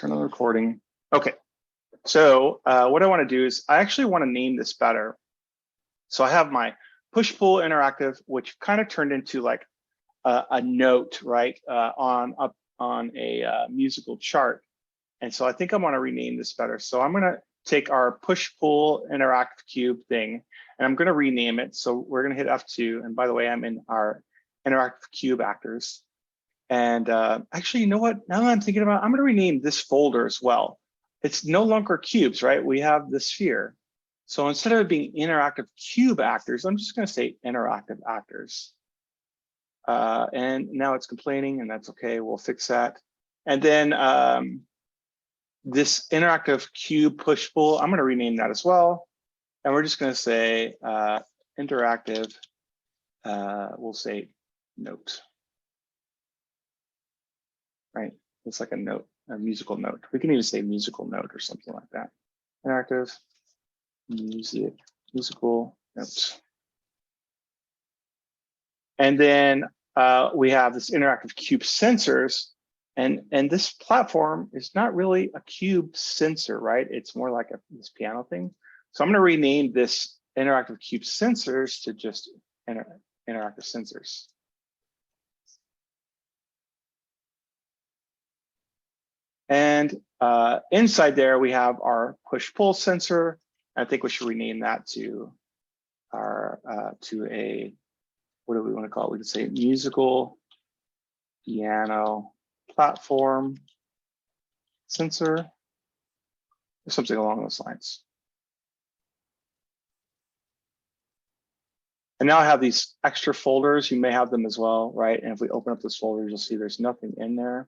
turn on the recording. Okay, so what I want to do is I actually want to name this better. So I have my push-pull interactive, which kind of turned into like a note, right, on a musical chart. And so I think I want to rename this better. So I'm going to take our push-pull interactive cube thing, and I'm going to rename it. So we're going to hit F2. And by the way, I'm in our interactive cube actors. And actually, you know what? Now that I'm thinking about it, I'm going to rename this folder as well. It's no longer cubes, right? We have the sphere. So instead of it being interactive cube actors, I'm just going to say interactive actors. And now it's complaining, and that's okay. We'll fix that. And then this interactive cube push-pull, I'm going to rename that as well. And we're just going to say interactive, we'll say note. Right? It's like a note, a musical note. We can even say musical note or something like that. Interactive musical notes. And then we have this interactive cube sensors. And this platform is not really a cube sensor, right? It's more like this piano thing. So I'm going to rename this interactive cube sensors to just interactive sensors. And inside there, we have our push-pull sensor. I think we should rename that to our to a, what do we want to call it? We could say musical piano platform sensor, or something along those lines. And now I have these extra folders. You may have them as well, right? And if we open up this folder, you'll see there's nothing in there.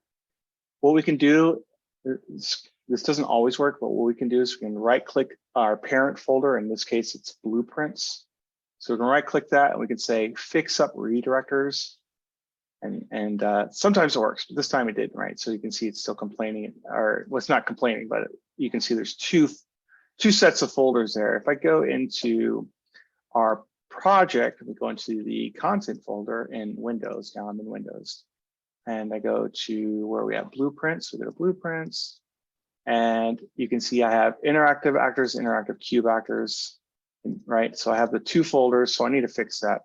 What we can do, this doesn't always work, but what we can do is we can right-click our parent folder. In this case, it's blueprints. So we can right-click that, and we can say fix up redirectors. And sometimes it works, but this time it didn't, right? So you can see it's still complaining, or well, it's not complaining, but you can see there's two sets of folders there. If I go into our project, we go into the content folder in Windows. Now I'm in Windows. And I go to where we have blueprints. So we go to blueprints, and you can see I have interactive actors, interactive cube actors, right? So I have the two folders, so I need to fix that.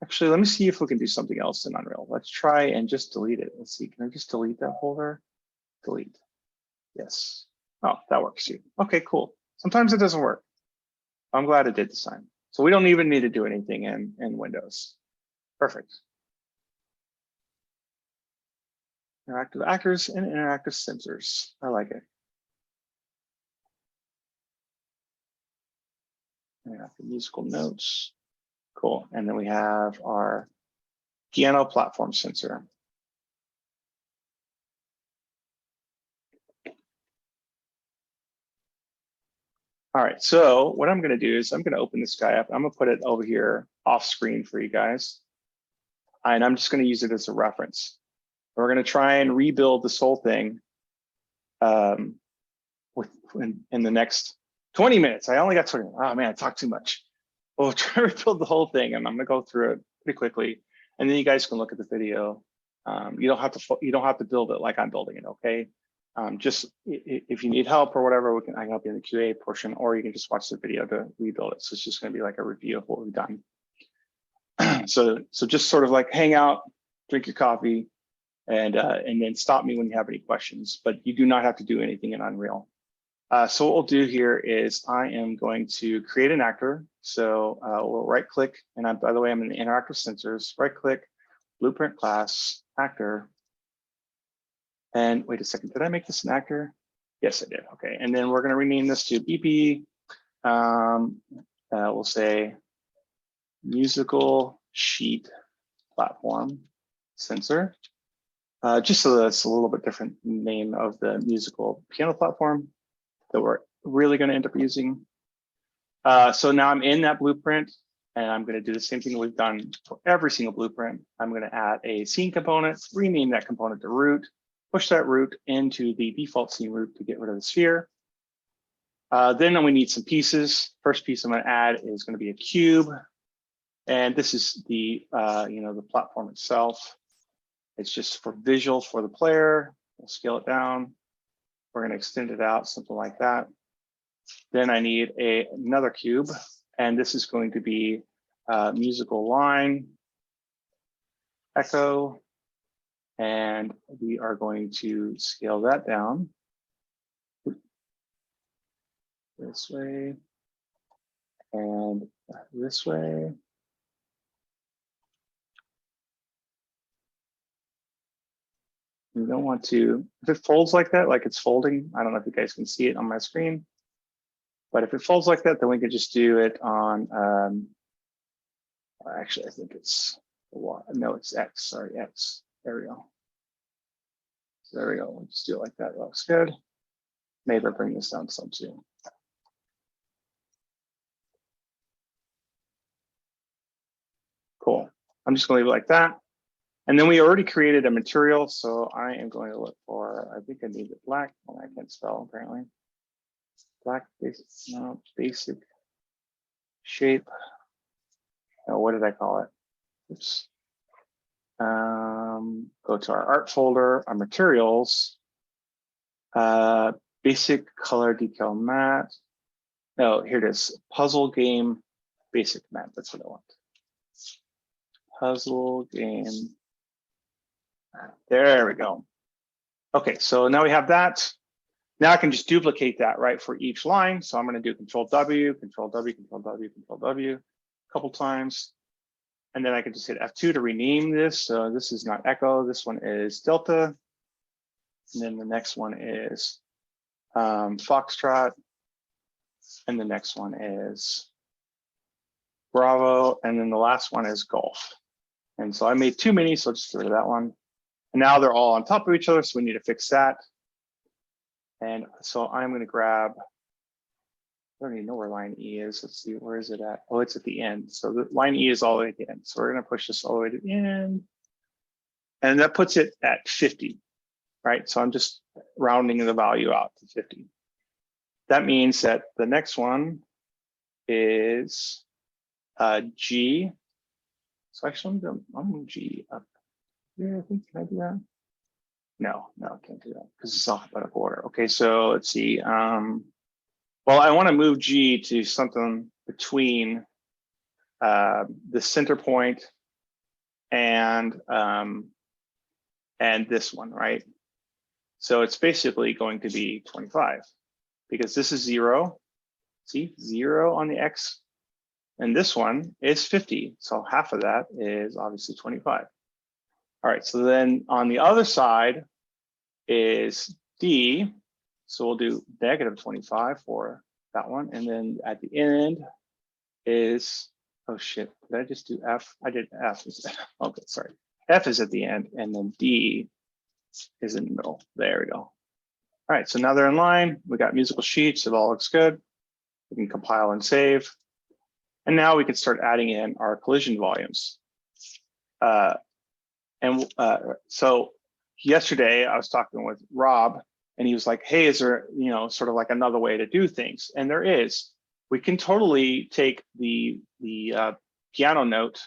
Actually, let me see if we can do something else in Unreal. Let's try and just delete it. Let's see, can I just delete that folder? Delete, yes. Oh, that works too. Okay, cool. Sometimes it doesn't work. I'm glad it did this time. So we don't even need to do anything in Windows. Perfect. Interactive actors and interactive sensors. I like it. Interactive musical notes. Cool. And then we have our piano platform sensor. All right. So what I'm going to do is I'm going to open this guy up. I'm going to put it over here off screen for you guys. And I'm just going to use it as a reference. We're going to try and rebuild this whole thing in the next 20 minutes. I only got 20. Oh man, I talked too much. We'll try to rebuild the whole thing, and I'm going to go through it pretty quickly, and then you guys can look at the video. You don't have to build it like I'm building it. Okay. Just if you need help or whatever, I can help you in the QA portion, or you can just watch the video to rebuild it. So it's just going to be like a review of what we've done. So just sort of like hang out, drink your coffee, and then stop me when you have any questions, but you do not have to do anything in Unreal. So what we'll do here is I am going to create an actor. So we'll right click, and by the way, I'm in the interactive sensors, right click, blueprint class, actor. And wait a second, did I make this an actor? Yes, I did, okay. And then we're gonna rename this to BP. We'll say musical sheet platform sensor. Just so that it's a little bit different name of the musical piano platform that we're really going to end up using. So now I'm in that blueprint, and I'm going to do the same thing we've done for every single blueprint. I'm going to add a scene component, rename that component to root, push that root into the default scene root to get rid of the sphere. Then we need some pieces. First piece I'm going to add is going to be a cube, and this is the the platform itself. It's just for visual for the player. We'll scale it down. We're going to extend it out, something like that. Then I need another cube, and this is going to be musical line, echo, and we are going to scale that down this way and this way. You don't want to, if it folds like that, like it's folding, I don't know if you guys can see it on my screen, but if it folds like that, then we could just do it on, actually, I think it's, no, it's X, sorry, X, there we go. So there we go, we'll just do it like that, looks good. Maybe I'll bring this down some too. Cool, I'm just gonna leave it like that. And then we already created a material, so I am going to look for, I think I need it black, and I can't spell apparently. Black basic, no, basic shape. Oh, what did I call it? Oops. Go to our art folder, our materials, basic color decal matte. No, here it is, puzzle game basic matte, that's what I want. Puzzle game. There we go. Okay, so now we have that. Now I can just duplicate that, right, for each line. So I'm going to do Control W, Control W, Control W, Control W a couple times. And then I can just hit F2 to rename this. So this is not echo, this one is delta. And then the next one is foxtrot. And the next one is Bravo. And then the last one is golf. And so I made too many, so I'll just get rid of that one. And now they're all on top of each other, so we need to fix that. And so I'm going to grab, I don't even know where line E is. Let's see, where is it at? Oh, it's at the end. So the line E is all the way at the end. So we're going to push this all the way to the end. And that puts it at 50, right? So I'm just rounding the value out to 50. That means that the next one is G. So actually, I'm going G up. Yeah, I think, can I do that? No, I can't do that because it's alphabetical order. Okay, so let's see. Well, I want to move G to something between the center point and this one, right? So it's basically going to be 25 because this is 0. See, 0 on the X, and this one is 50. So half of that is obviously 25. All right, so then on the other side is D. So we'll do negative 25 for that one. And then at the end is, oh shit, did I just do F? I did F. Okay, sorry. F is at the end, and then D is in the middle. There we go. All right, so now they're in line. We got musical sheets. It all looks good. We can compile and save. And now we can start adding in our collision volumes. So yesterday I was talking with Rob, and he was like, hey, is there, sort of like another way to do things? And there is. We can totally take the piano note,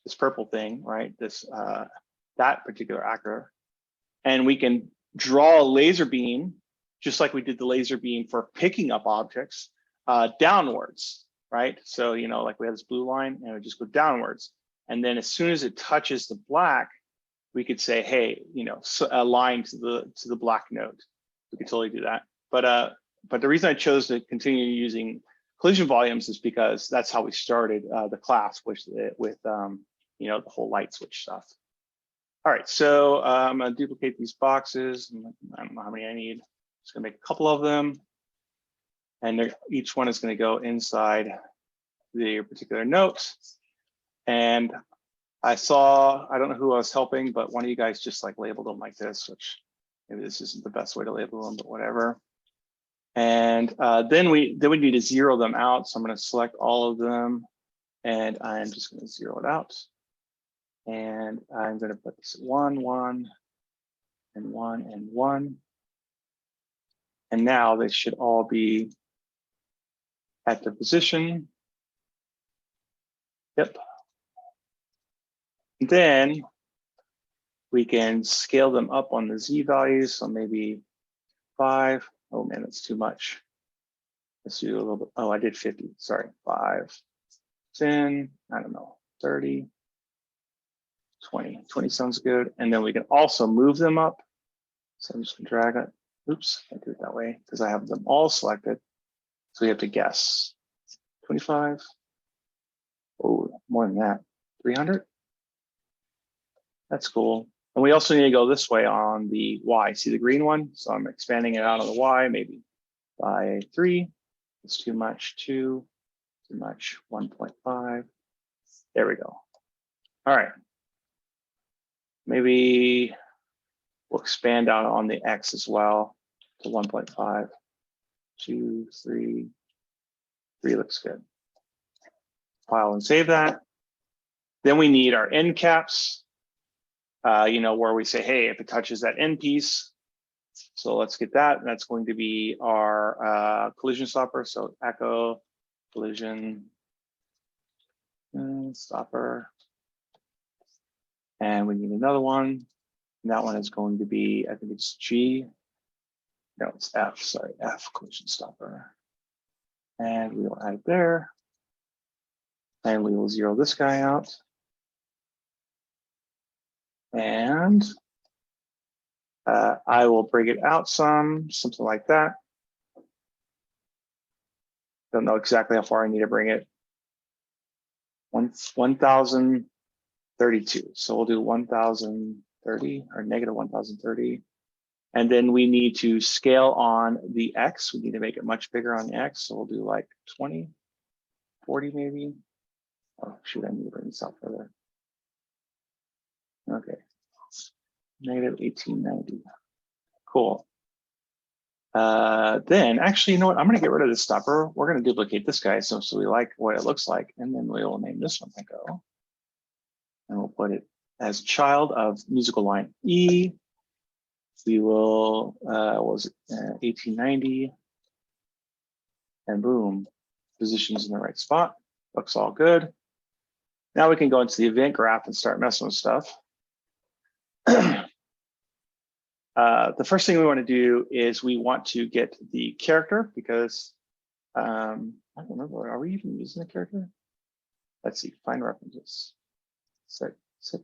this purple thing, right? This that particular actor, and we can draw a laser beam, just like we did the laser beam for picking up objects, downwards, right? So, like we have this blue line, and it would just go downwards. And then as soon as it touches the black, we could say, hey, align to the black note. We could totally do that. But the reason I chose to continue using collision volumes is because that's how we started the class, with the whole light switch stuff. All right, so I'm gonna duplicate these boxes. I don't know how many I need. Just gonna make a couple of them, and each one is gonna go inside the particular note. And I don't know who I was helping, but one of you guys just like labeled them like this, which maybe this isn't the best way to label them, but whatever. And then we need to zero them out. So I'm going to select all of them, and I'm just going to zero it out. And I'm going to put this 1, 1, and 1, and 1. And now they should all be at the position. Yep. Then we can scale them up on the Z values. So maybe 5. Oh man, that's too much. Let's do a little bit. Oh, I did 50. Sorry, 5, 10, I don't know, 30, 20. 20 sounds good. And then we can also move them up. So I'm just gonna drag it. Oops, I do it that way because I have them all selected. So we have to guess. 25. Oh, more than that. 300. That's cool. And we also need to go this way on the Y. See the green one? So I'm expanding it out on the Y, maybe by 3. It's too much. 2. Too much. 1.5. There we go. All right. Maybe we'll expand out on the X as well to 1.5. 2, 3. 3 looks good. File and save that. Then we need our end caps, where we say, hey, if it touches that end piece. So let's get that. That's going to be our collision stopper. So echo collision stopper. And we need another one. And that one is going to be, I think it's G. No, it's F, sorry, F collision stopper. And we will add it there. And we will zero this guy out. And I will bring it out something like that. Don't know exactly how far I need to bring it. 1032. So we'll do 1030 or negative 1030. And then we need to scale on the X. We need to make it much bigger on the X. So we'll do like 20, 40 maybe. Oh, shoot, I need to bring this out further. Okay. Negative 1890. Cool. Then actually, you know what? I'm going to get rid of this stopper. We're going to duplicate this guy so we like what it looks like. And then we will name this one Echo. And we'll put it as child of musical line E. We will, 1890. And boom, positions in the right spot. Looks all good. Now we can go into the event graph and start messing with stuff. The first thing we want to do is we want to get the character because I don't remember, are we even using the character? Let's see, find references. Set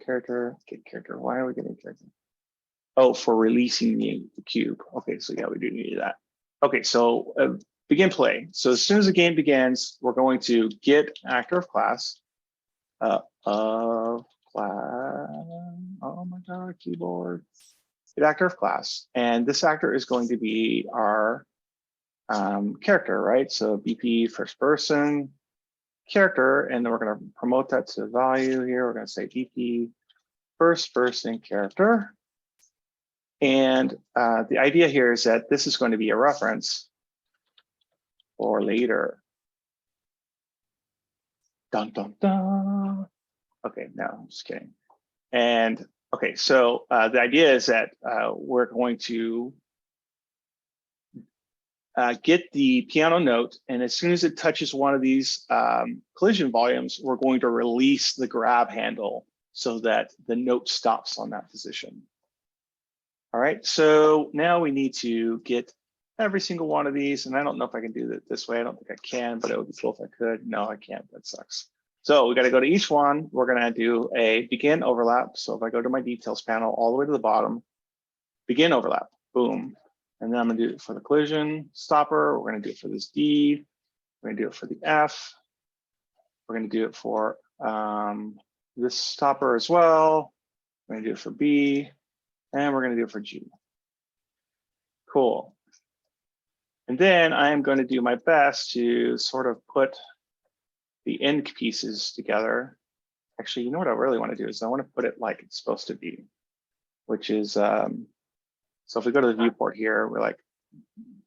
character, get character. Why are we getting character? Oh, for releasing the cube. Okay, so yeah, we do need that. Okay, so begin play. So as soon as the game begins, we're going to get actor of class. Oh my God, keyboard. Get actor of class. And this actor is going to be our character, right? So BP first person character, and then we're going to promote that to value here. We're going to say BP first person character. And the idea here is that this is going to be a reference for later. Dun, dun, dun. Okay, no, I'm just kidding. And okay, so the idea is that we're going to get the piano note, and as soon as it touches one of these collision volumes, we're going to release the grab handle so that the note stops on that position. All right, so now we need to get every single one of these, and I don't know if I can do that this way. I don't think I can, but it would be cool if I could. No, I can't. That sucks. So we got to go to each one. We're going to do a begin overlap. So if I go to my details panel all the way to the bottom, begin overlap, boom. And then I'm going to do it for the collision stopper. We're going to do it for this D. We're going to do it for the F. We're going to do it for this stopper as well. We're going to do it for B. And we're going to do it for G. Cool. And then I am going to do my best to sort of put the end pieces together. Actually, you know what I really want to do is I want to put it like it's supposed to be, which is, so if we go to the viewport here, we're like,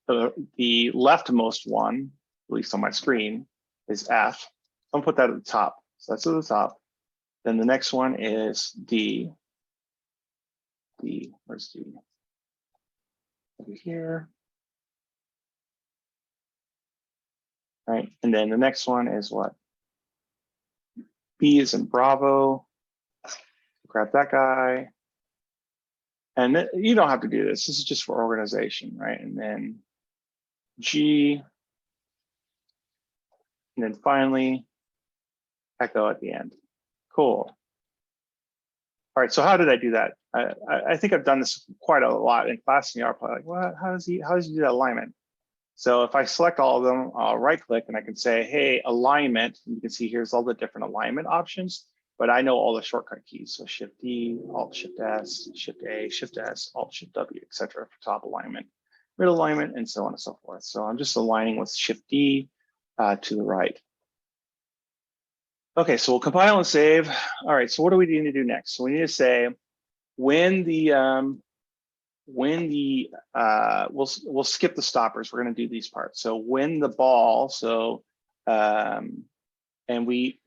the leftmost one, at least on my screen, is F. I'm gonna put that at the top. So that's at the top. Then the next one is D. D, where's D? Over here. Right, and then the next one is what? B is in Bravo. Grab that guy. And you don't have to do this. This is just for organization, right? And then G, and then finally echo at the end. Cool. All right, so how did I do that? I think I've done this quite a lot in class, and you're probably like, well, how does he do that alignment? So if I select all of them, I'll right click and I can say, hey, alignment. You can see here's all the different alignment options, but I know all the shortcut keys. So Shift D, Alt Shift S, Shift A, Shift S, Alt Shift W, etc. for top alignment, middle alignment, and so on and so forth. So I'm just aligning with Shift D to the right. Okay, so we'll compile and save. All right, so what do we need to do next? So we need to say when the we'll skip the stoppers. We're going to do these parts. So when the ball, so and we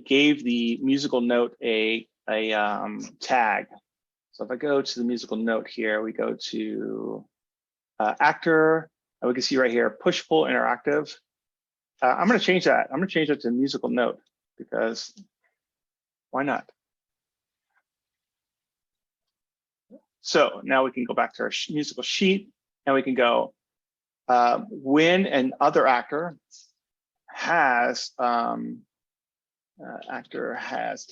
gave the musical note a tag. So if I go to the musical note here, we go to actor, and we can see right here push pull interactive. I'm going to change that. I'm going to change that to musical note because why not? So now we can go back to our musical sheet and we can go when an other actor has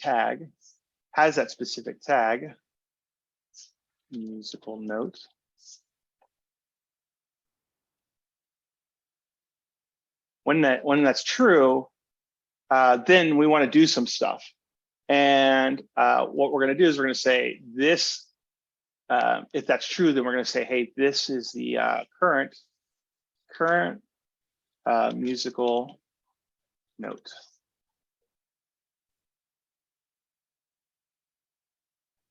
tag, has that specific tag, musical note. When that's true, then we want to do some stuff. And what we're going to do is we're going to say this. If that's true, then we're going to say, hey, this is the current musical note.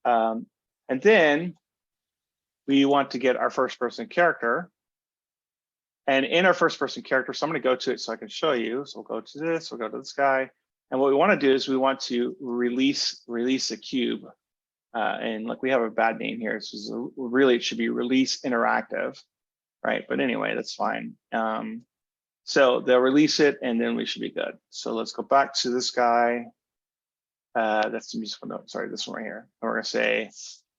And then we want to get our first person character. And in our first person character, so I'm going to go to it so I can show you. So we'll go to this, we'll go to this guy. And what we want to do is we want to release a cube. And like we have a bad name here. So really it should be release interactive, right? But anyway, that's fine. So they'll release it and then we should be good. So let's go back to this guy. That's the musical note, sorry, this one right here. And we're gonna say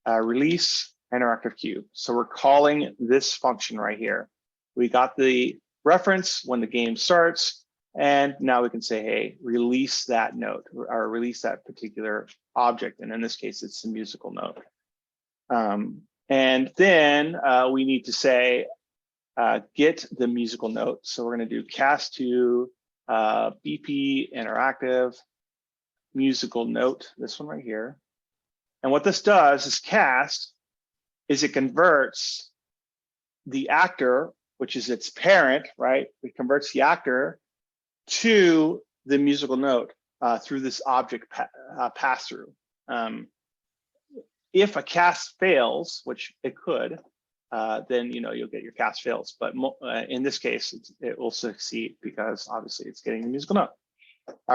release interactive cube. So we're calling this function right here. We got the reference when the game starts, and now we can say, hey, release that note or release that particular object. And in this case, it's the musical note. And then we need to say, get the musical note. So we're going to do cast to BP interactive musical note, this one right here. And what this does is cast is it converts the actor, which is its parent, right? It converts the actor to the musical note through this object pass through. If a cast fails, which it could, then you'll get your cast fails. But in this case, it will succeed because obviously it's getting the musical note.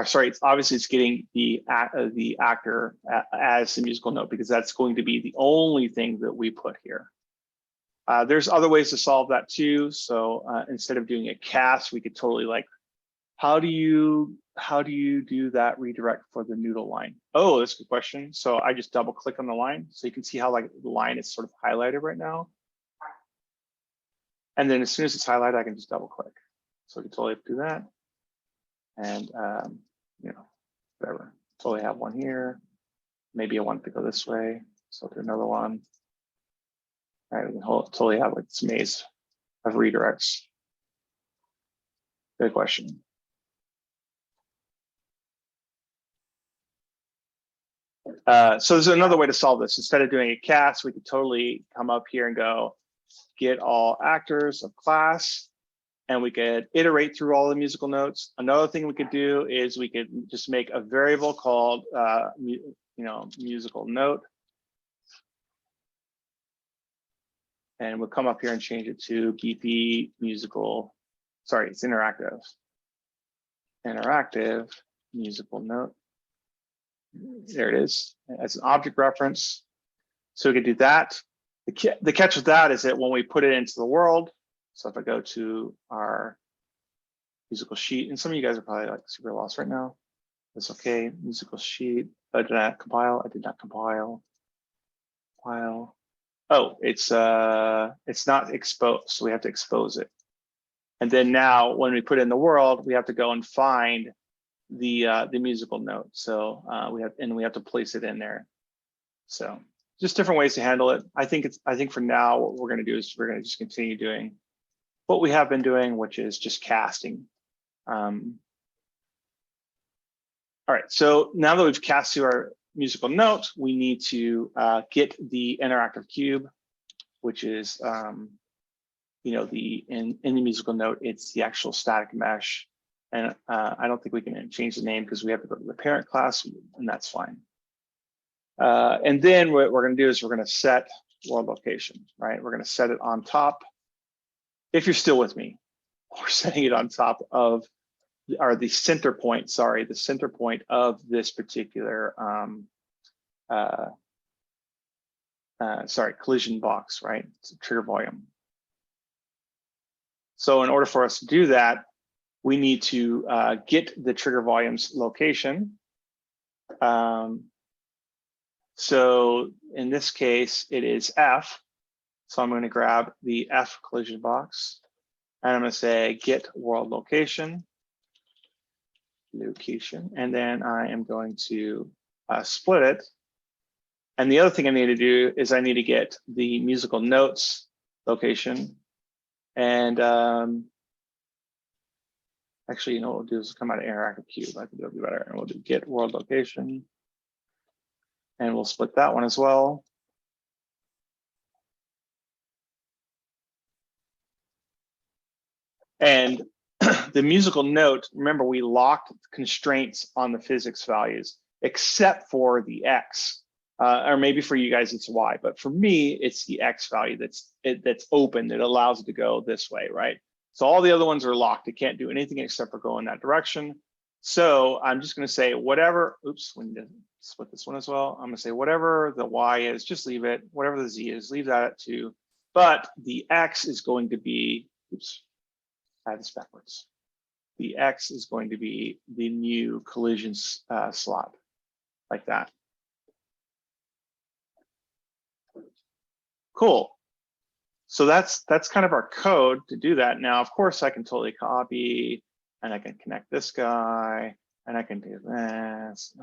Sorry, it's getting the actor as the musical note because that's going to be the only thing that we put here. There's other ways to solve that too. So instead of doing a cast, we could totally like, how do you do that redirect for the noodle line? Oh, that's a good question. So I just double click on the line. So you can see how like the line is sort of highlighted right now. And then as soon as it's highlighted, I can just double click. So we can totally do that. And whatever, totally have one here. Maybe I want it to go this way. So I'll do another one. All right, we can totally have like this maze of redirects. Good question. So there's another way to solve this. Instead of doing a cast, we could totally come up here and go get all actors of class, and we could iterate through all the musical notes. Another thing we could do is we could just make a variable called musical note. And we'll come up here and change it to BP musical, sorry, it's interactive. Interactive musical note. There it is, as an object reference. So we could do that. The catch with that is that when we put it into the world, so if I go to our musical sheet, and some of you guys are probably like super lost right now. That's okay, musical sheet. Did I compile? I did not compile. file. Oh, it's not exposed, so we have to expose it. And then now when we put it in the world, we have to go and find the musical note. So we have to place it in there. So just different ways to handle it. I think for now, what we're going to do is we're going to just continue doing what we have been doing, which is just casting. All right, so now that we've cast to our musical note, we need to get the interactive cube, which is, you know, in the musical note, it's the actual static mesh. And I don't think we can change the name because we have to go to the parent class, and that's fine. And then what we're going to do is we're going to set world location, right? We're going to set it on top. If you're still with me, we're setting it on top of, or the center point, sorry, the center point of this particular, collision box, right? It's a trigger volume. So in order for us to do that, we need to get the trigger volume's location. So in this case, it is F. So I'm going to grab the F collision box, and I'm going to say get world location, and then I am going to split it. And the other thing I need to do is I need to get the musical notes location. And actually, you know what we'll do is come out of interactive cube. I think it'll be better. And we'll do get world location. And we'll split that one as well. And the musical note, remember, we locked constraints on the physics values, except for the X. Or maybe for you guys, it's Y. But for me, it's the X value that's open, that allows it to go this way, right? So all the other ones are locked. It can't do anything except for go in that direction. So I'm just going to say whatever, oops, we need to split this one as well. I'm going to say whatever the Y is, just leave it. Whatever the Z is, leave that at 2. But the X is going to be, oops, I had this backwards. The X is going to be the new collision slot, like that. Cool. So that's kind of our code to do that. Now, of course, I can totally copy, and I can connect this guy, and I can do this.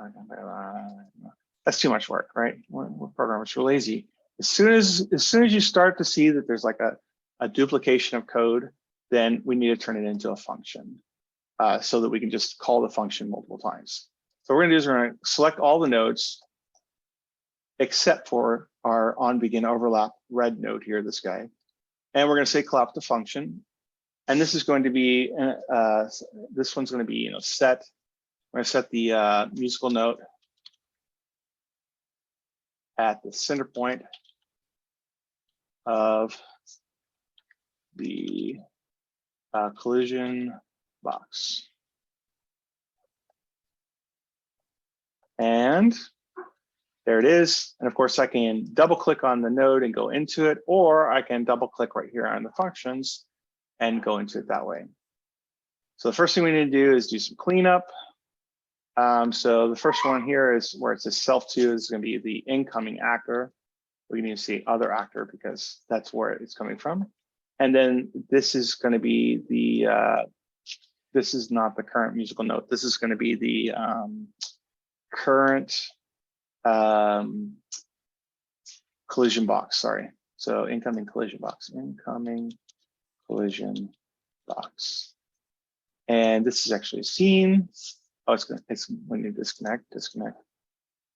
That's too much work, right? We're programmers, we're lazy. As soon as you start to see that there's like a duplication of code, then we need to turn it into a function so that we can just call the function multiple times. So what we're gonna do is we're gonna select all the nodes except for our on begin overlap red node here, this guy. And we're gonna say collapse the function. And this is going to be, this one's gonna be, you know, set. We're gonna set the musical note at the center point of the collision box. And there it is. And of course, I can double click on the node and go into it, or I can double click right here on the functions and go into it that way. So the first thing we need to do is do some cleanup. So the first one here is where it says self2 is going to be the incoming actor. We need to see other actor because that's where it's coming from. And then this is going to be the, this is not the current musical note. This is going to be the current collision box, sorry. So incoming collision box, incoming collision box. And this is actually a scene. Oh, it's when you disconnect. And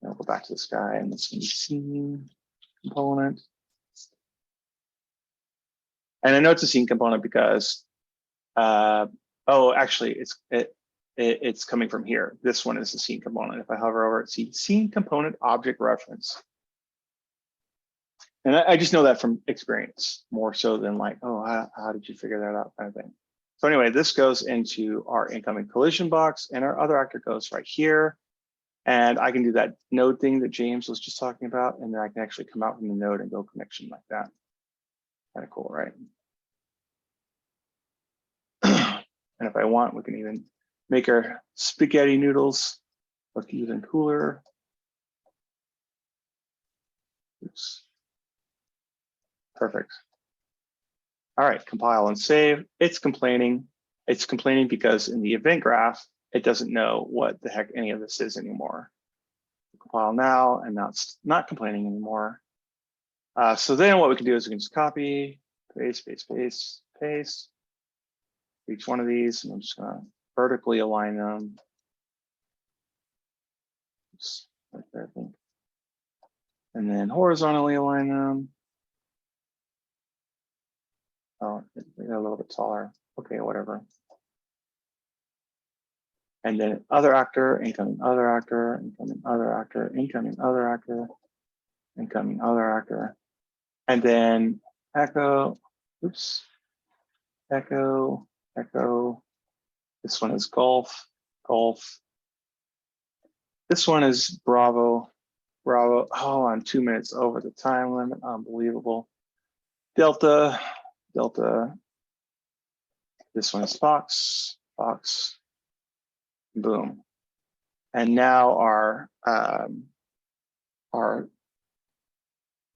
we'll go back to this guy, and this is scene component. And I know it's a scene component because, oh, actually, it's coming from here. This one is the scene component. If I hover over it, see scene component object reference. And I just know that from experience more so than like, oh, how did you figure that out kind of thing. So anyway, this goes into our incoming collision box, and our other actor goes right here. And I can do that node thing that James was just talking about, and then I can actually come out from the node and go connection like that. Kind of cool, right? And if I want, we can even make our spaghetti noodles look even cooler. Oops. Perfect. All right, compile and save. It's complaining. It's complaining because in the event graph, it doesn't know what the heck any of this is anymore. Compile now, and now it's not complaining anymore. So then what we can do is we can just copy, paste, paste, paste, paste each one of these, and I'm just gonna vertically align them. Just right there, I think. And then horizontally align them. Oh, they're a little bit taller. Okay, whatever. And then other actor, incoming other actor, incoming other actor, incoming other actor, incoming other actor. And then echo, oops, echo, echo. This one is golf, golf. This one is Bravo, Bravo. Oh, I'm 2 minutes over the time limit. Unbelievable. Delta, Delta. This one is Fox, Fox. Boom. And now our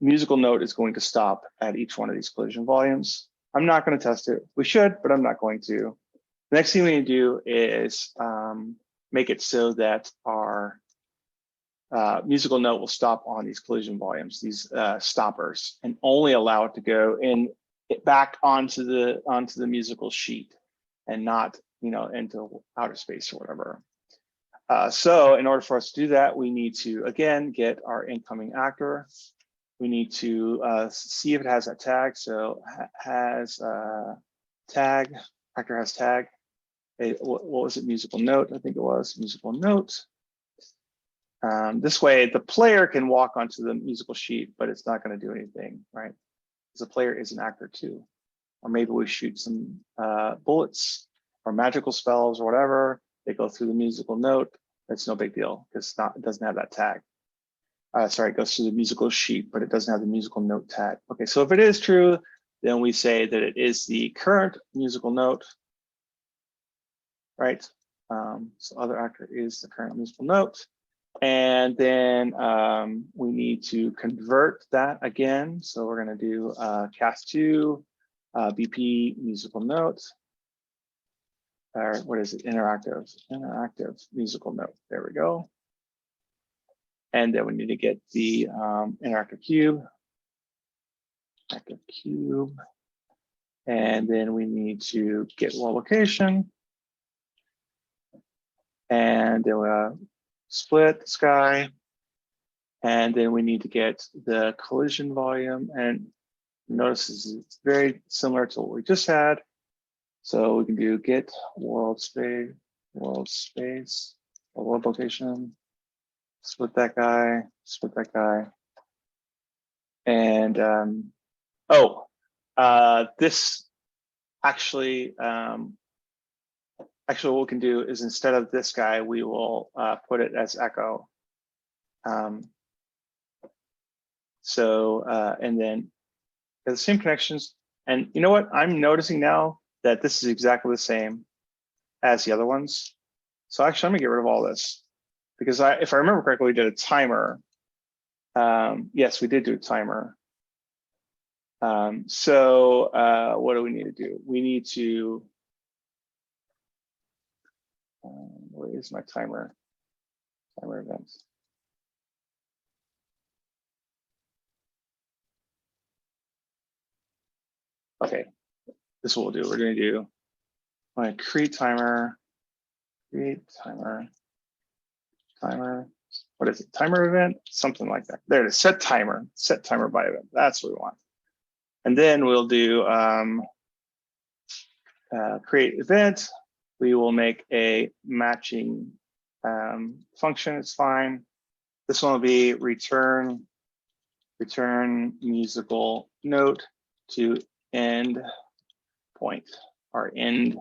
musical note is going to stop at each one of these collision volumes. I'm not going to test it. We should, but I'm not going to. The next thing we need to do is make it so that our musical note will stop on these collision volumes, these stoppers, and only allow it to go in back onto the musical sheet, and not into outer space or whatever. So in order for us to do that, we need to again get our incoming actor. We need to see if it has that tag. So has tag, actor has tag. What was it? Musical note, I think it was musical note. This way the player can walk onto the musical sheet, but it's not going to do anything, right? Because the player is an actor too. Or maybe we shoot some bullets or magical spells or whatever. They go through the musical note. It's no big deal because it doesn't have that tag. Sorry, it goes through the musical sheet, but it doesn't have the musical note tag. Okay, so if it is true, then we say that it is the current musical note, right? So other actor is the current musical note. And then we need to convert that again. So we're going to do cast2 BP musical note. Or what is it? Interactive musical note. There we go. And then we need to get the interactive cube. Active cube. And then we need to get world location. And then we'll split the sky. And then we need to get the collision volume. And notice it's very similar to what we just had. So we can do get world space, or world location, split that guy, and this actually what we can do is instead of this guy, we will put it as echo. And then the same connections. And you know what? I'm noticing now that this is exactly the same as the other ones. So actually, I'm gonna get rid of all this because if I remember correctly, we did a timer. Yes, we did do a timer. What do we need to do? We need to, where is my timer? Timer events. Okay, this is what we'll do. We're going to do, I'm going to create timer, timer. What is it? Timer event? Something like that. There it is. Set timer by event. That's what we want. And then we'll do create event. We will make a matching function. It's fine. This one will be return musical note to end point or end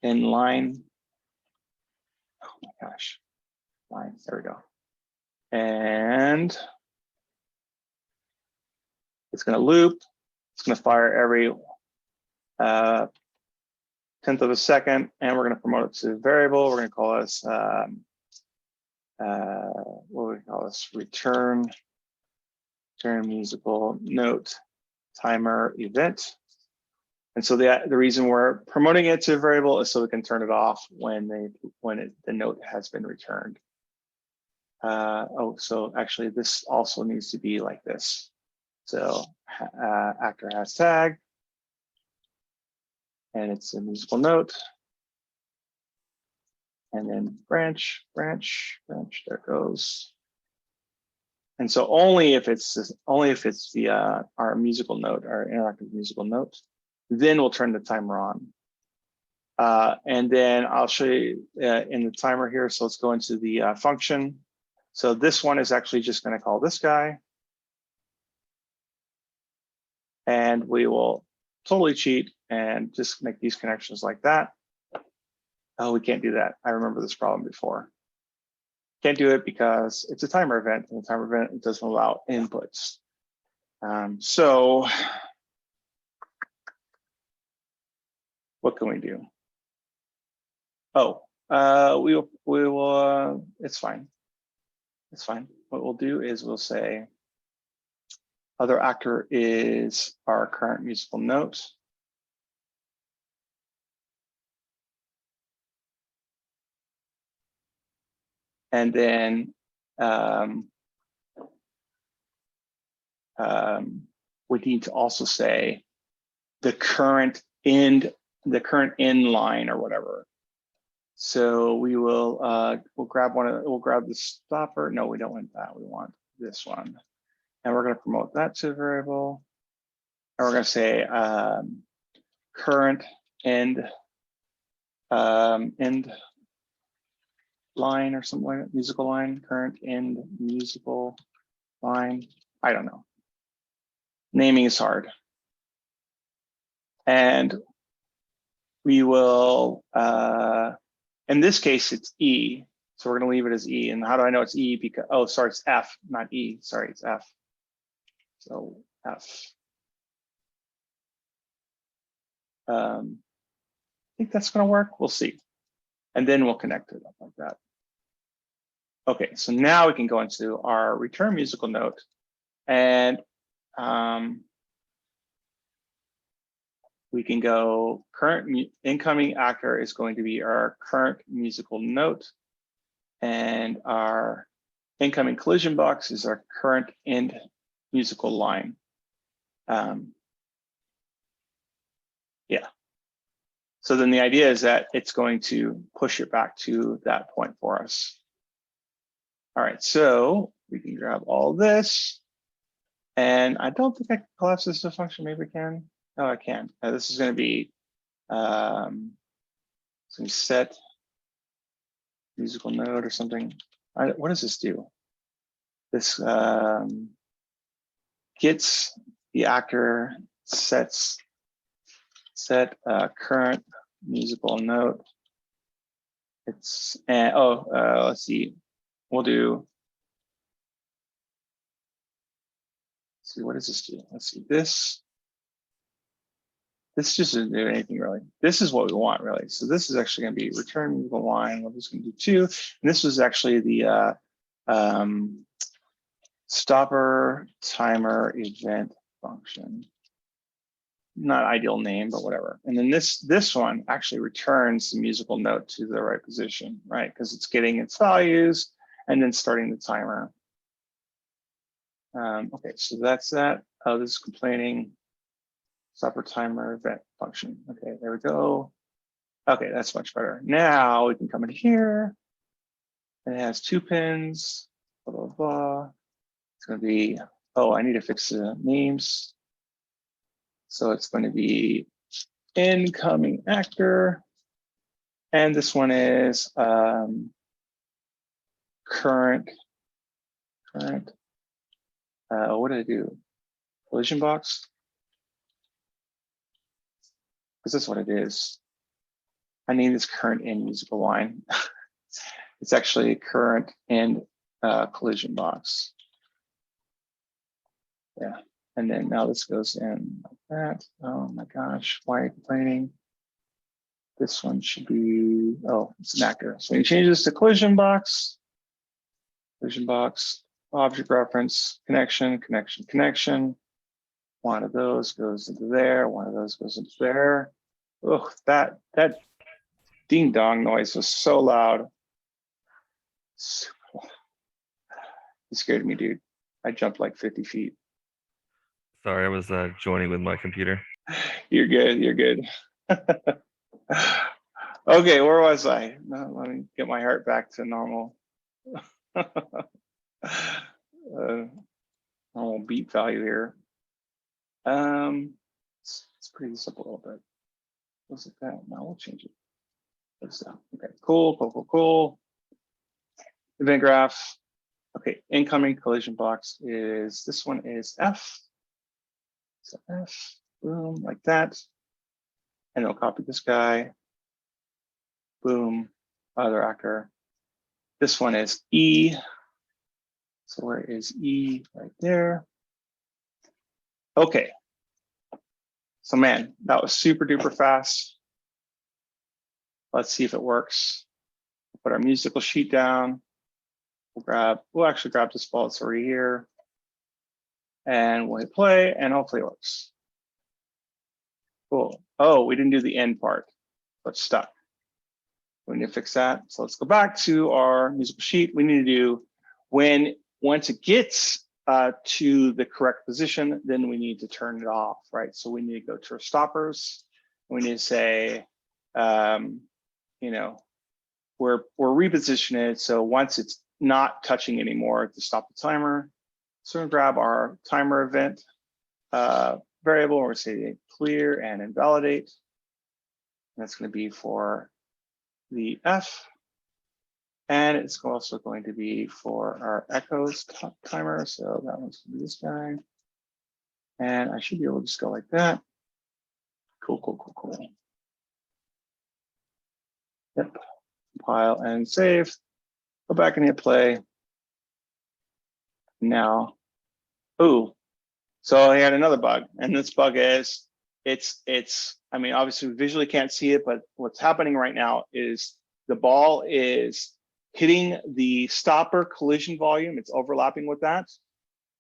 line. Oh my gosh, line. There we go. And it's going to loop. It's going to fire every 10th of a second, and we're going to promote it to variable. We're going to call this what do we call this? Return musical note timer event. And so the reason we're promoting it to a variable is so we can turn it off when the note has been returned. So actually this also needs to be like this. So actor has tag, and it's a musical note. And then branch, there it goes. And so only if it's the our musical note, our interactive musical note, then we'll turn the timer on. And then I'll show you in the timer here. So let's go into the function. So this one is actually just going to call this guy. And we will totally cheat and just make these connections like that. Oh, we can't do that. I remember this problem before. Can't do it because it's a timer event, and the timer event doesn't allow inputs. So what can we do? Oh, we will. It's fine. It's fine. What we'll do is we'll say other actor is our current musical note. And then we need to also say the current end line or whatever. So we will we'll grab the stopper. No, we don't want that. We want this one. And we're going to promote that to a variable. And we're going to say current end line or something like that, musical line, current end musical line. I don't know. Naming is hard. And we will, in this case, it's E. So we're going to leave it as E. And how do I know it's E? Because, oh, sorry, it's F, not E. Sorry, it's F. So F. I think that's going to work. We'll see. And then we'll connect it up like that. Okay, so now we can go into our return musical note. And we can go current incoming actor is going to be our current musical note. And our incoming collision box is our current end musical line. Yeah. So then the idea is that it's going to push it back to that point for us. All right, so we can grab all this. And I don't think I can collapse this to a function. Maybe I can. No, I can. This is going to be some set musical note or something. What does this do? This gets the actor set current musical note. It's let's see. We'll do. Let's see, what does this do? Let's see this. This just doesn't do anything really. This is what we want really. So this is actually going to be return musical line. We're just going to do 2. And this was actually the stopper timer event function. Not ideal name, but whatever. And then this one actually returns the musical note to the right position, right? Because it's getting its values and then starting the timer. Okay, so that's that. Oh, this is complaining. Stopper timer event function. Okay, there we go. Okay, that's much better. Now we can come in here. And it has 2 pins. Blah blah blah. It's going to be. Oh, I need to fix the names. So it's going to be incoming actor. And this one is current. What did I do? Collision box? Because that's what it is. I named this current end musical line. It's actually current end collision box. Yeah. And then now this goes in like that. Oh my gosh, why are you complaining? This one should be, oh, it's an actor. So we change this to collision box, object reference, connection. One of those goes into there. One of those goes into there. Oh, that ding dong noise was so loud. It scared me, dude. I jumped like 50 feet. Sorry, I was joining with my computer. You're good. You're good. Okay, where was I? No, let me get my heart back to normal. Normal beat value here. It's pretty simple, but what's it that? Now we'll change it. Okay, cool. Event graph. Okay, incoming collision box is, this one is F. So F, boom, like that. And it'll copy this guy. Boom, other actor. This one is E. So where is E? Right there. Okay. So man, that was super duper fast. Let's see if it works. Put our musical sheet down. We'll actually grab this ball that's already here. And we'll hit play and hopefully it works. Cool. Oh, we didn't do the end part, but stuck. We need to fix that. So let's go back to our musical sheet. We need to do once it gets to the correct position, then we need to turn it off, right? So we need to go to our stoppers. We need to say, you know, we're repositioning it. So once it's not touching anymore to stop the timer, so we're gonna grab our timer event variable. We're gonna say clear and invalidate. And that's gonna be for the F. And it's also going to be for our echoes timer. So that one's gonna be this guy. And I should be able to just go like that. Cool. Yep, compile and save. Go back and hit play. Now, ooh, so I had another bug. And this bug is, I mean, obviously we visually can't see it, but what's happening right now is the ball is hitting the stopper collision volume. It's overlapping with that.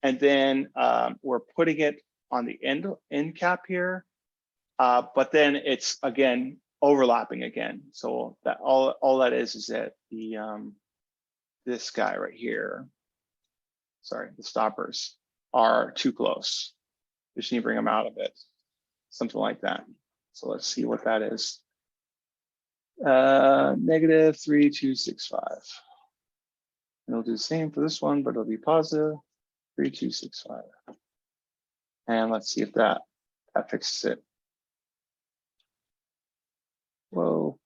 And then we're putting it on the end cap here. But then it's again overlapping again. So that all that is that the this guy right here, sorry, the stoppers are too close. We just need to bring them out a bit, something like that. So let's see what that is. -3265. And it'll do the same for this one, but it'll be positive 3265. And let's see if that fixes it. Whoa.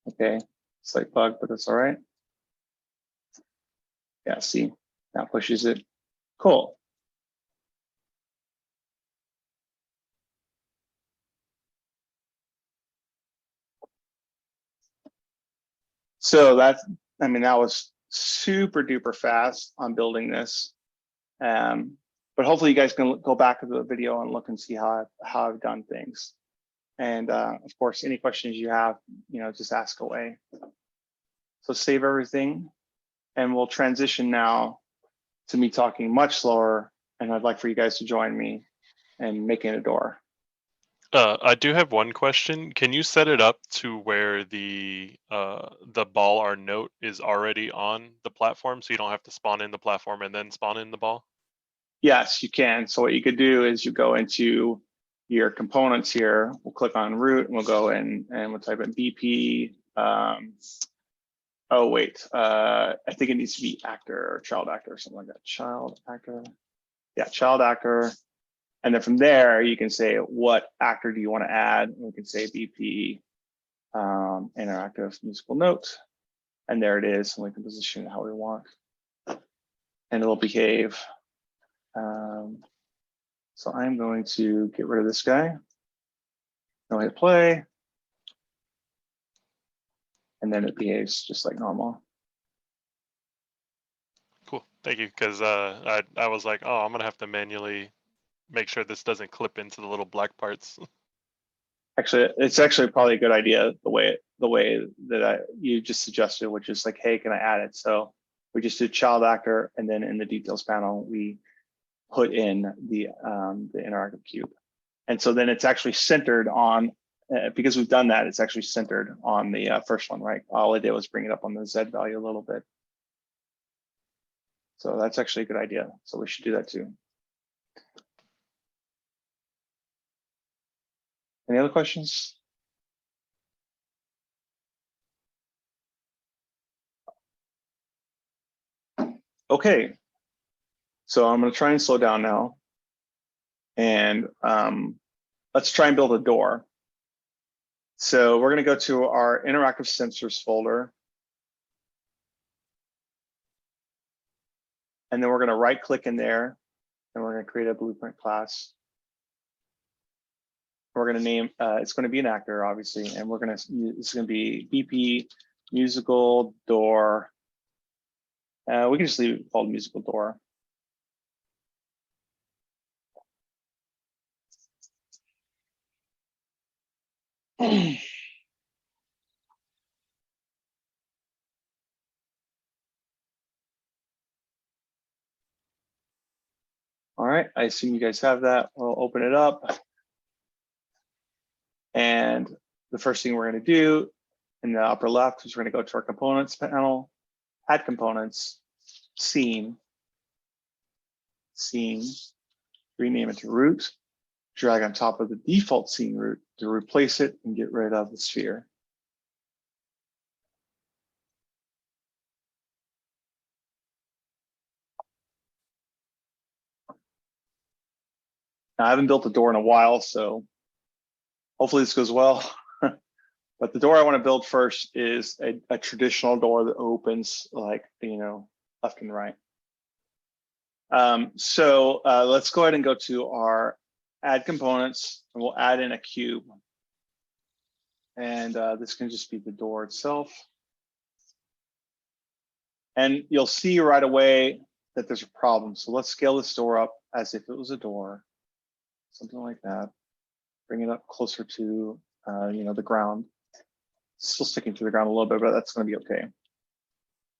Okay, slight bug, but that's all right. Yeah, see, that pushes it. Cool. So that's, I mean, that was super duper fast on building this. But hopefully you guys can go back to the video and look and see how I've done things. And of course, any questions you have, you know, just ask away. So save everything, and we'll transition now to me talking much slower. And I'd like for you guys to join me in making a door. I do have one question. Can you set it up to where the ball or note is already on the platform, so you don't have to spawn in the platform and then spawn in the ball? Yes, you can. So what you could do is you go into your components here. We'll click on root and we'll go in and we'll type in BP. Oh wait, I think it needs to be actor or child actor or something like that. Child actor. Yeah, child actor. And then from there, you can say what actor do you want to add? And we can say BP interactive musical note. And there it is. And we can position it how we want. And it'll behave. So I'm going to get rid of this guy. I'll hit play. And then it behaves just like normal. Cool, thank you. Because I was like, oh, I'm gonna have to manually make sure this doesn't clip into the little black parts. Actually, it's actually probably a good idea the way that you just suggested, which is like, hey, can I add it? So We just do child actor, and then in the details panel, we put in the interactive cube. And so then it's actually centered on, because we've done that, it's actually centered on the first one, right? All I did was bring it up on the Z value a little bit. So that's actually a good idea. So we should do that too. Any other questions? Okay. So I'm going to try and slow down now. And let's try and build a door. So we're going to go to our interactive sensors folder. And then we're going to right click in there, and we're going to create a blueprint class. We're going to name, it's going to be an actor, obviously, and we're going to, it's going to be BP musical door. We can just leave it called musical door. All right, I assume you guys have that. We'll open it up. And the first thing we're going to do in the upper left is we're going to go to our components panel, add components, scene, rename it to root, drag on top of the default scene root to replace it and get rid of the sphere. Now, I haven't built a door in a while, so hopefully this goes well. But the door I want to build first is a traditional door that opens like, left and right. So let's go ahead and go to our add components, and we'll add in a cube. And this can just be the door itself. And you'll see right away that there's a problem. So let's scale this door up as if it was a door, something like that. Bring it up closer to the ground. Still sticking to the ground a little bit, but that's going to be okay.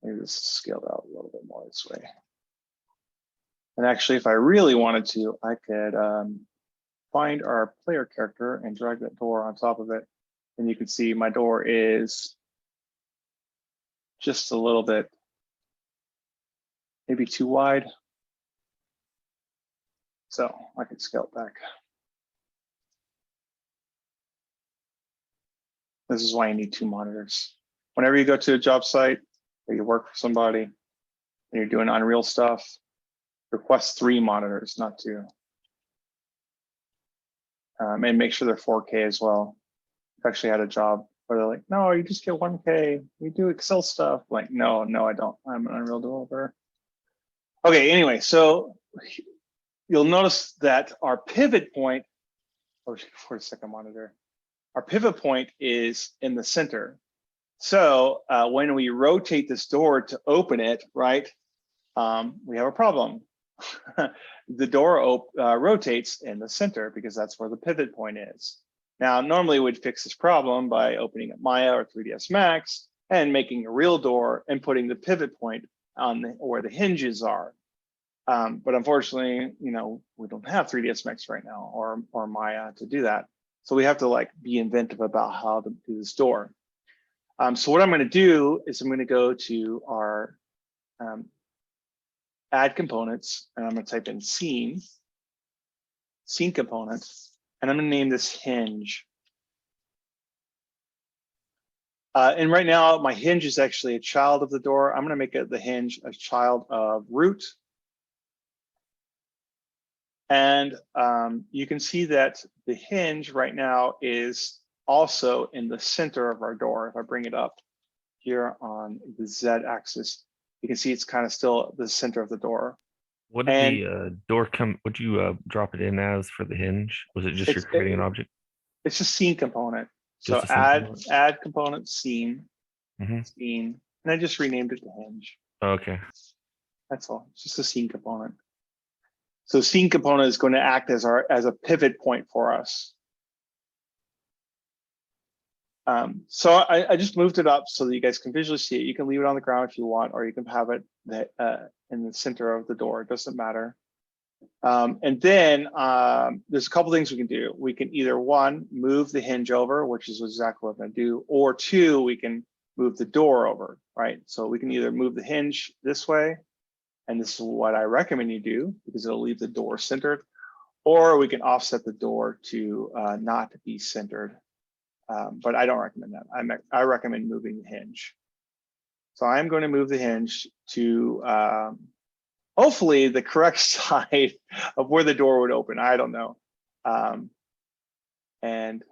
Maybe this is scaled out a little bit more this way. And actually, if I really wanted to, I could find our player character and drag that door on top of it. And you can see my door is just a little bit, maybe too wide. So I could scale it back. This is why you need 2 monitors. Whenever you go to a job site or you work for somebody and you're doing Unreal stuff, request 3 monitors, not 2. And make sure they're 4K as well. I've actually had a job where they're like, no, you just get 1K. We do Excel stuff. Like, no, I don't. I'm an Unreal developer. Okay, anyway, so you'll notice that our pivot point, for a second monitor, our pivot point is in the center. So when we rotate this door to open it, right, we have a problem. The door rotates in the center because that's where the pivot point is. Now, normally we'd fix this problem by opening up Maya or 3ds Max and making a real door and putting the pivot point on where the hinges are. But unfortunately, we don't have 3ds Max right now or Maya to do that. So we have to be inventive about how to do this door. So what I'm going to do is I'm going to go to our add components, and I'm going to type in scene component, and I'm going to name this hinge. And right now, my hinge is actually a child of the door. I'm going to make the hinge a child of root. And you can see that the hinge right now is also in the center of our door. If I bring it up here on the Z axis, you can see it's kind of still the center of the door. What did the door come? Would you drop it in as for the hinge? Was it just you're creating an object? It's just scene component. So Just a scene add component scene, Mm-hmm. scene, and I just renamed it to hinge. Oh, okay. That's all. It's just a scene component. So scene component is going to act as a pivot point for us. So I just moved it up so that you guys can visually see it. You can leave it on the ground if you want, or you can have it in the center of the door. It doesn't matter. And then there's a couple things we can do. We can either one, move the hinge over, which is exactly what I'm going to do, or two, we can move the door over, right? So we can either move the hinge this way, and this is what I recommend you do because it'll leave the door centered, or we can offset the door to not be centered. But I don't recommend that. I recommend moving the hinge. So I'm going to move the hinge to hopefully the correct side of where the door would open. I don't know. And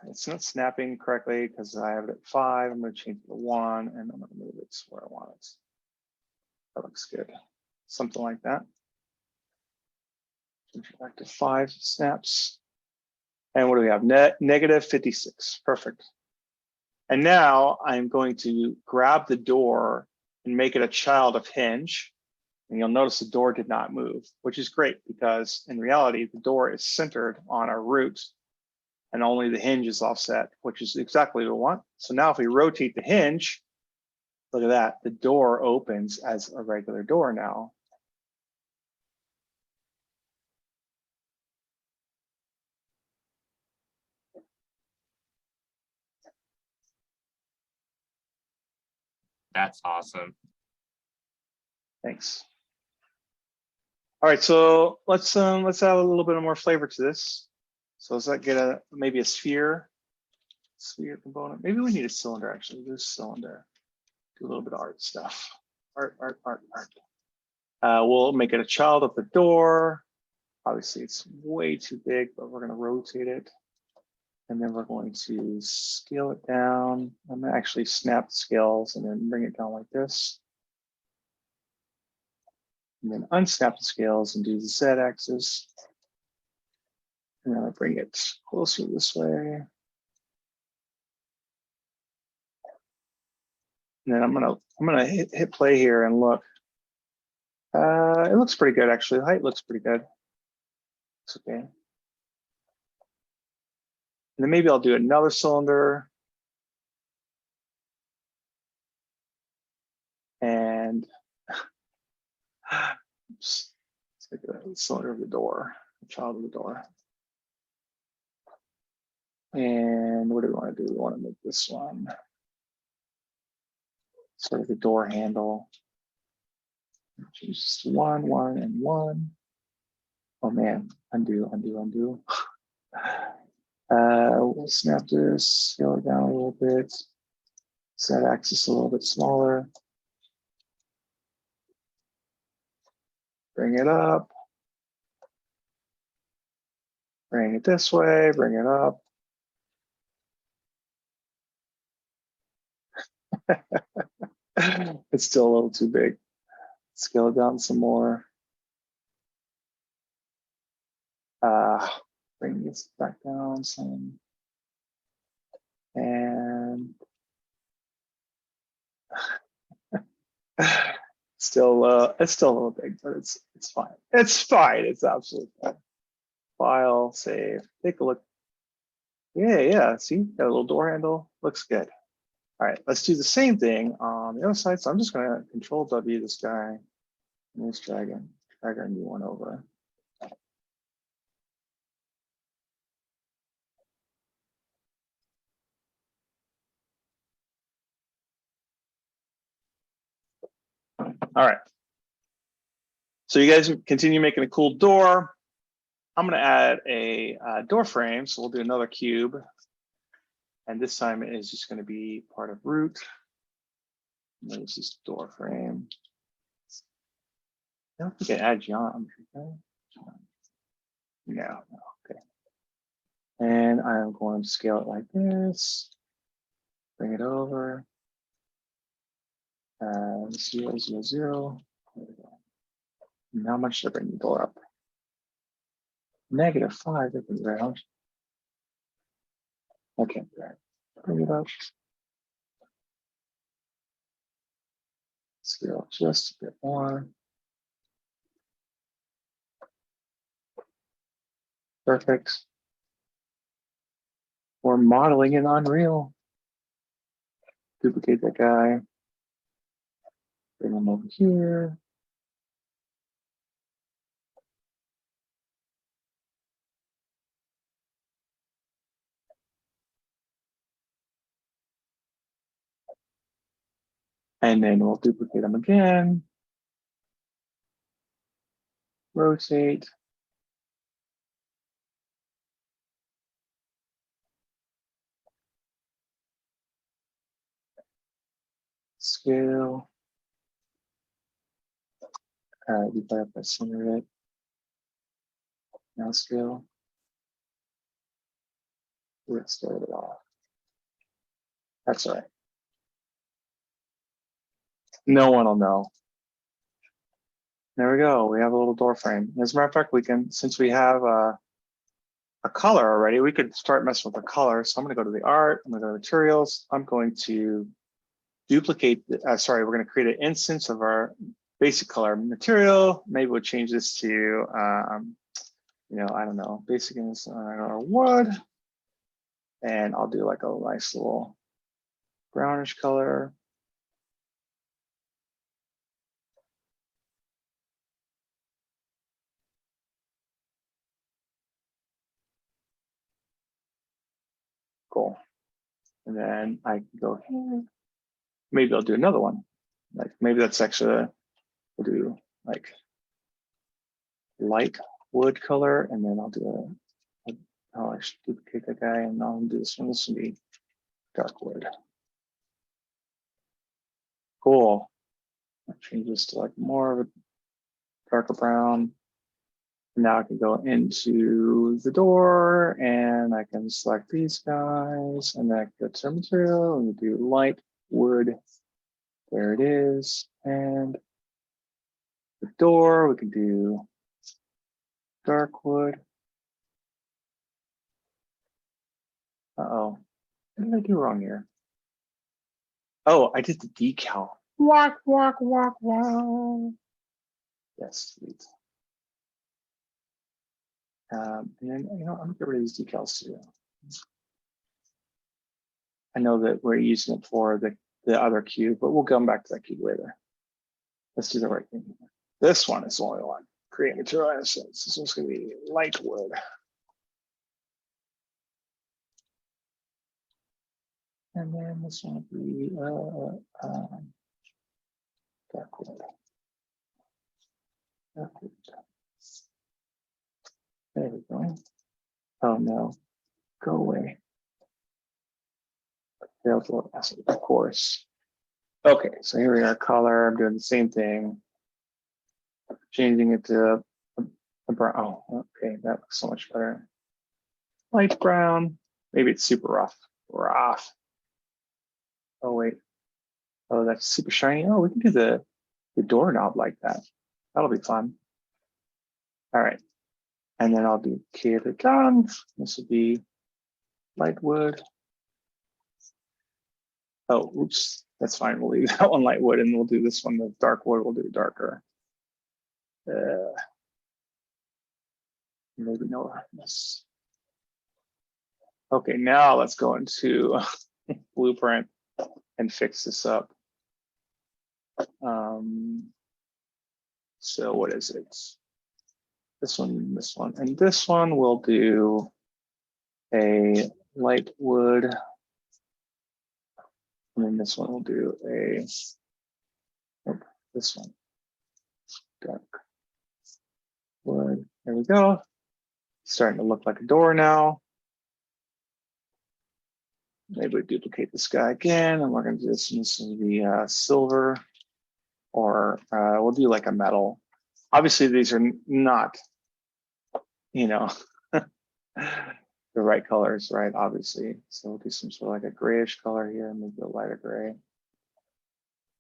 it's not snapping correctly because I have it at 5. I'm going to change it to 1 and I'm going to move it to where I want it. That looks good. Something like that. Change it back to 5 snaps. And what do we have? Negative 56. Perfect. And now I'm going to grab the door and make it a child of hinge. And you'll notice the door did not move, which is great because in reality, the door is centered on our root and only the hinge is offset, which is exactly what we want. So now if we rotate the hinge, look at that, the door opens as a regular door now. That's awesome. Thanks. All right, so let's add a little bit more flavor to this. So does that get maybe a sphere component? Maybe we need a cylinder actually. Do a cylinder. Do a little bit of art stuff. Art. We'll make it a child of the door. Obviously, it's way too big, but we're going to rotate it. And then we're going to scale it down. I'm going to actually snap the scales and then bring it down like this. And then unsnap the scales and do the Z-axis. And then I bring it closer this way. And then I'm gonna hit play here and look. It looks pretty good actually. The height looks pretty good. It's okay. And then maybe I'll do another cylinder. And let's take a cylinder of the door, the child of the door. And what do we want to do? We want to make this one sort of the door handle. Change this to 1, 1, and 1. Oh man, undo. We'll snap this, scale it down a little bit, set axis a little bit smaller. Bring it up. Bring it this way, bring it up. It's still a little too big. Scale it down some more. Bring this back down some. And it's still a little big, but it's fine. It's fine. It's absolutely fine. File, save, take a look. Yeah. See, got a little door handle. Looks good. All right, let's do the same thing on the other side. So I'm just going to Control W this guy and this drag our new one over. All right. So you guys continue making a cool door. I'm going to add a door frame. So we'll do another cube. And this time it is just going to be part of root. And this is door frame. I don't think I add geometry. No, okay. And I'm going to scale it like this. Bring it over. 0, 0, 0. There we go. And how much should I bring the door up? -5. That was very much. Okay, bring it up. Scale just a bit more. Perfect. We're modeling in Unreal. Duplicate that guy. Bring them over here. And then we'll duplicate them again. Rotate. Scale. All right, we got that center it. Now scale. Let's start it off. That's all right. No one will know. There we go. We have a little door frame. As a matter of fact, we can, since we have a color already, we could start messing with the color. So I'm going to go to the art. I'm going to go to materials. I'm going to duplicate. Sorry, we're going to create an instance of our basic color material. Maybe we'll change this to, you know, I don't know, basic wood. And I'll do like a nice little brownish color. Cool. And then I can go here. Maybe I'll do another one. Like maybe that's actually, we'll do like light wood color, and then I'll do I'll actually duplicate that guy, and I'll do this one. This will be dark wood. Cool. I'll change this to like more of a darker brown. Now I can go into the door and I can select these guys, and then I can go to material and do light wood. There it is. And the door, we can do dark wood. Uh-oh, what did I do wrong here? Oh, I did the decal. Walk, walk, walk, walk. Yes, sweet. And then, you know, I'm gonna get rid of these decals too. I know that we're using it for the other cube, but we'll come back to that cube later. Let's do the right thing. This one is the only one. Create material assets. This one's gonna be light wood. And then this one will be dark wood. Dark wood. There we go. Oh no, go away. Failed to load asset, of course. Okay, so here we are, color. I'm doing the same thing. Changing it to a brown. Oh, okay, that looks so much better. Light brown. Maybe it's super rough. Rough. Oh wait. Oh, that's super shiny. Oh, we can do the doorknob like that. That'll be fun. All right. And then I'll do it down. This would be light wood. Oh, oops. That's fine. We'll leave that one light wood, and we'll do this one, the dark wood. We'll do it darker. Maybe no roughness. Okay, now let's go into Blueprint and fix this up. So what is it? This one, and this one we'll do a light wood. And then this one will do a, nope, this one, dark wood. There we go. Starting to look like a door now. Maybe we duplicate this guy again, and we're going to do this. This is the silver, or we'll do like a metal. Obviously, these are not, you know, the right colors, right? Obviously, so we'll do some sort of like a grayish color here, maybe a lighter gray,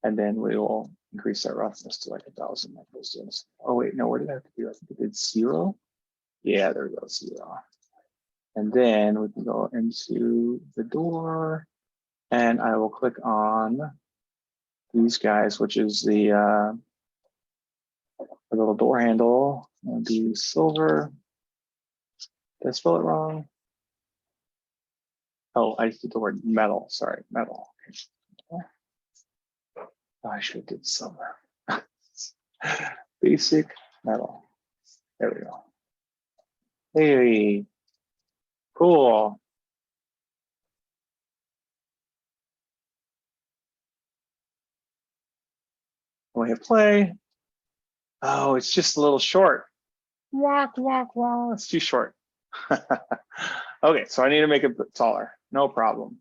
and then we will increase that roughness to like 1,000 like those things. Oh wait, no, what did I have to do? I think I did 0. Yeah, there we go, 0. And then we can go into the door, and I will click on these guys, which is the little door handle. It'll be silver. Did I spell it wrong? Oh, I did the word metal. Sorry, metal. Okay. I should get silver. Basic metal. There we go. Hey, cool. We hit play. Oh, it's just a little short. Walk, walk, walk. It's too short. Okay, so I need to make it taller. No problem.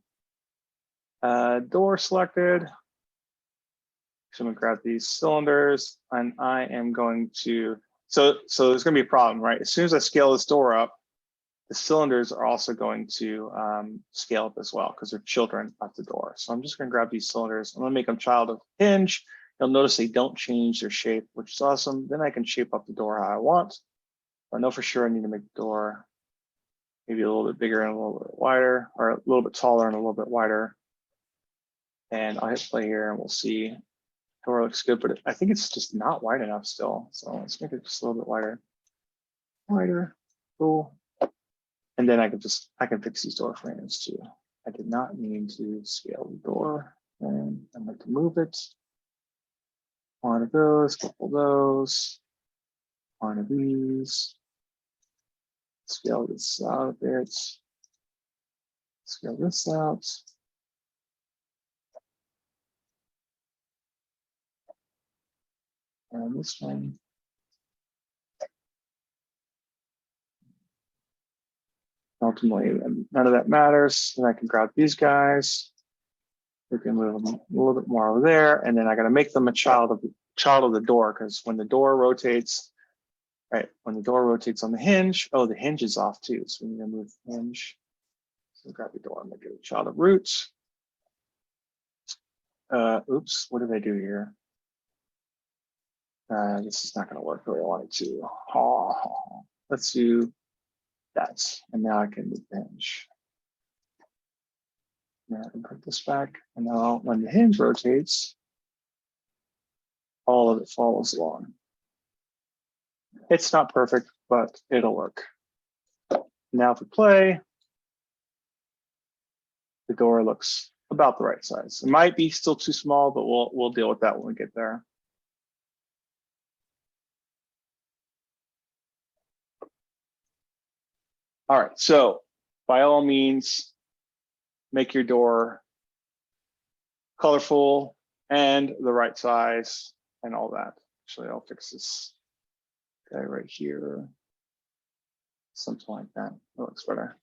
Door selected. So I'm gonna grab these cylinders, and I am going to. So there's gonna be a problem, right? As soon as I scale this door up, the cylinders are also going to scale up as well because they're children at the door. So I'm just gonna grab these cylinders. I'm gonna make them child of hinge. You'll notice they don't change their shape, which is awesome. Then I can shape up the door how I want. I know for sure I need to make the door maybe a little bit bigger and a little bit wider, or a little bit taller and a little bit wider. And I'll hit play here and we'll see. Door looks good, but I think it's just not wide enough still. So let's make it just a little bit wider. Wider, cool. And then I can fix these door frames too. I did not mean to scale the door, and I'm going to move it. One of those, couple of those, one of these. Scale this out a bit. Scale this out. And this one. Ultimately, none of that matters. Then I can grab these guys. We can move them a little bit more over there, and then I got to make them a child of the door, because when the door rotates, right? When the door rotates on the hinge, oh, the hinge is off too, so we need to move the hinge. So grab the door and make it a child of roots. Oops, what did I do here? This is not going to work the way I wanted to. Oh, let's do that, and now I can move the hinge. Now I can put this back, and now when the hinge rotates, all of it follows along. It's not perfect, but it'll work. Now if we play, the door looks about the right size. It might be still too small, but we'll deal with that when we get there. All right, so by all means, make your door colorful and the right size and all that. Actually, I'll fix this guy right here. Something like that. That looks better.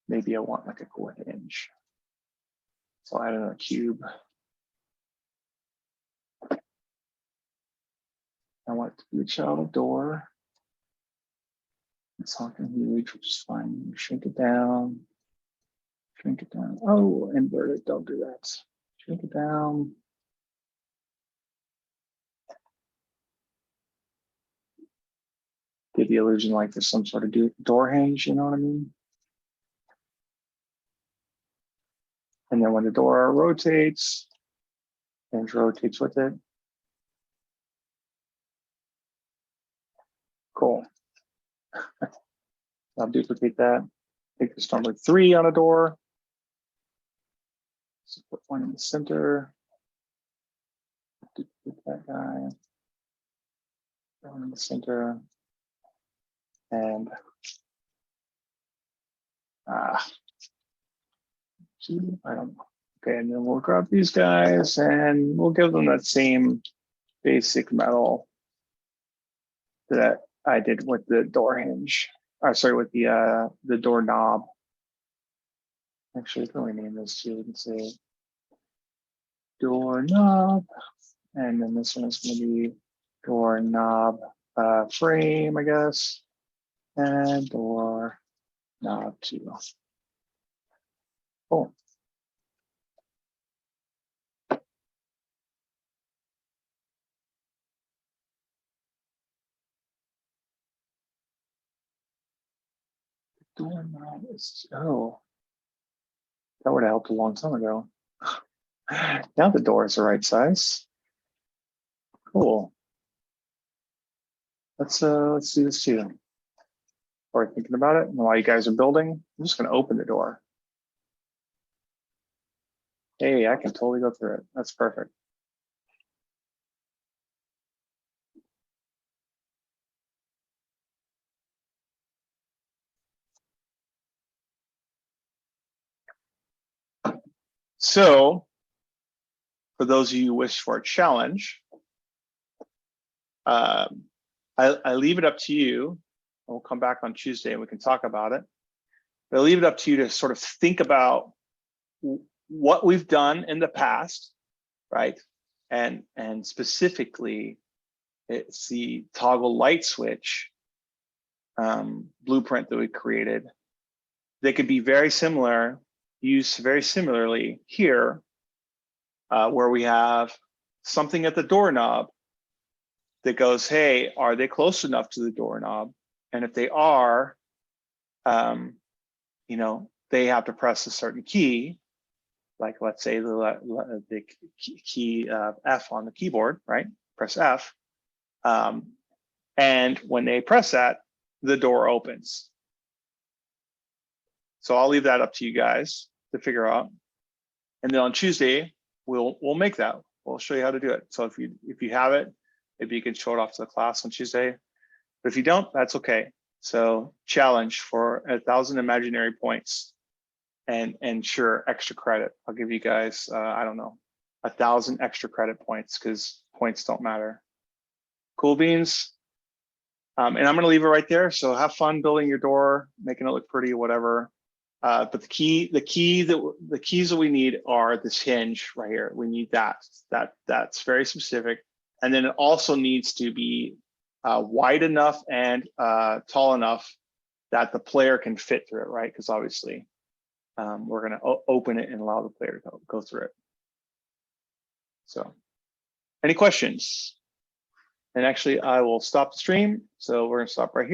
Maybe I want like a cool hinge. So I'll add in a cube. I want it to be a child door. It's not going to be huge, which is fine. Shrink it down. Shrink it down. Oh, invert it. Don't do that. Shrink it down. Give the illusion like there's some sort of door hinge, you know what I mean? And then when the door rotates, hinge rotates with it. Cool. I'll duplicate that. Take this number 3 on a door. So put one in the center. Duplicate that guy. One in the center. And I don't know. Okay, and then we'll grab these guys and we'll give them that same basic metal that I did with the door hinge. Sorry, with the door knob. Actually, I can rename this too. We can say door knob, and then this one is going to be door knob frame, I guess, and door knob 2. Cool. Door knob is, oh, that would have helped a long time ago. Now the door is the right size. Cool. Let's do this too. Or thinking about it, and while you guys are building, I'm just going to open the door. Hey, I can totally go through it. That's perfect. So, for those of you who wish for a challenge, I leave it up to you. We'll come back on Tuesday and we can talk about it. But I leave it up to you to sort of think about what we've done in the past, right? And specifically, it's the toggle light switch blueprint that we created. They could be very similar, used very similarly here, where we have something at the doorknob that goes, hey, are they close enough to the doorknob? And if they are, you know, they have to press a certain key, like let's say the key F on the keyboard, right? Press F. And when they press that, the door opens. So I'll leave that up to you guys to figure out. And then on Tuesday, we'll make that. We'll show you how to do it. So if you have it, maybe you can show it off to the class on Tuesday. But if you don't, that's okay. So challenge for 1,000 imaginary points, and sure, extra credit. I'll give you guys I don't know, 1,000 extra credit points because points don't matter. Cool beans. And I'm going to leave it right there. So have fun building your door, making it look pretty, whatever. But the keys that we need are this hinge right here. We need that's very specific. And then it also needs to be wide enough and tall enough that the player can fit through it, right? Because obviously we're going to open it and allow the player to go through it. So any questions? And actually, I will stop the stream. So we're going to stop right here.